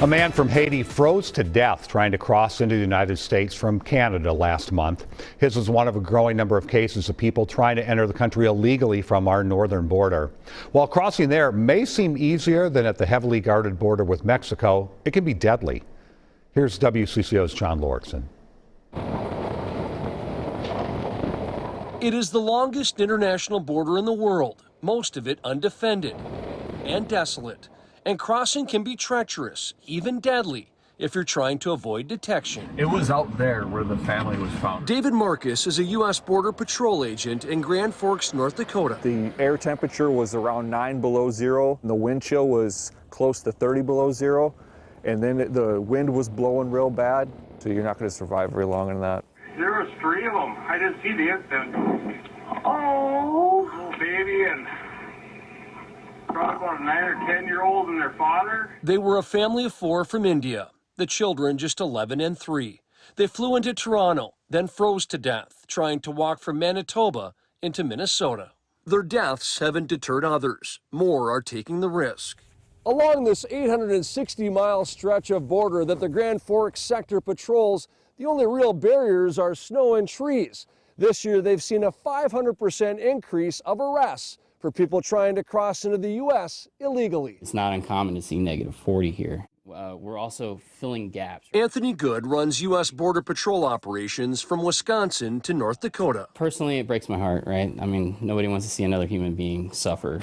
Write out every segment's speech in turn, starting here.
A man from Haiti froze to death trying to cross into the United States from Canada last month. His was one of a growing number of cases of people trying to enter the country illegally from our northern border. While crossing there may seem easier than at the heavily guarded border with Mexico, it can be deadly. Here's WCCO's John Lordson. It is the longest international border in the world, most of it undefended and desolate. And crossing can be treacherous, even deadly, if you're trying to avoid detection. It was out there where the family was found. David Marcus is a U.S. Border Patrol agent in Grand Forks, North Dakota. The air temperature was around 9 below zero. The wind chill was close to 30 below zero. And then the wind was blowing real bad, so you're not going to survive very long in that. There was 3 of them. I didn't see the incident. Oh, little baby and probably about a 9 or 10-year-old and their father. They were a family of 4 from India, the children just 11 and 3. They flew into Toronto, then froze to death, trying to walk from Manitoba into Minnesota. Their deaths haven't deterred others. More are taking the risk. Along this 860-mile stretch of border that the Grand Forks sector patrols, the only real barriers are snow and trees. This year, they've seen a 500% increase of arrests for people trying to cross into the U.S. illegally. It's not uncommon to see negative 40 here. We're also filling gaps. Anthony Good runs U.S. Border Patrol operations from Wisconsin to North Dakota. Personally, it breaks my heart, right? I mean, nobody wants to see another human being suffer.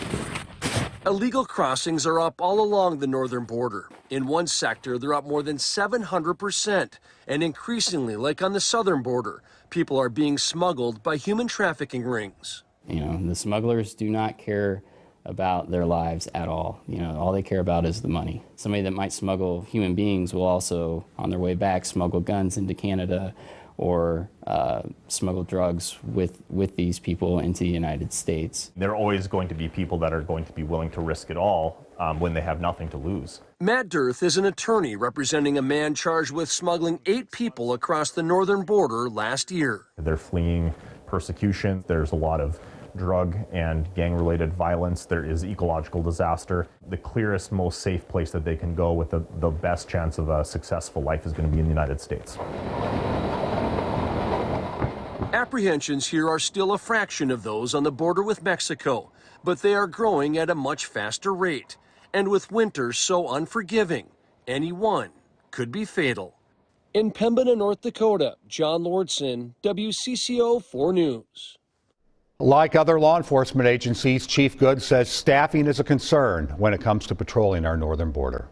Illegal crossings are up all along the northern border. In one sector, they're up more than 700%. And increasingly, like on the southern border, people are being smuggled by human trafficking rings. You know, the smugglers do not care about their lives at all. You know, all they care about is the money. Somebody that might smuggle human beings will also, on their way back, smuggle guns into Canada or smuggle drugs with these people into the United States. There are always going to be people that are going to be willing to risk it all when they have nothing to lose. Matt Dirth is an attorney representing a man charged with smuggling 8 people across the northern border last year. They're fleeing persecution. There's a lot of drug and gang-related violence. There is ecological disaster. The clearest, most safe place that they can go with the best chance of a successful life is going to be in the United States. Apprehensions here are still a fraction of those on the border with Mexico, but they are growing at a much faster rate. And with winters so unforgiving, any one could be fatal. In Pembina, North Dakota, John Lordson, WCCO 4 News. Like other law enforcement agencies, Chief Good says staffing is a concern when it comes to patrolling our northern border.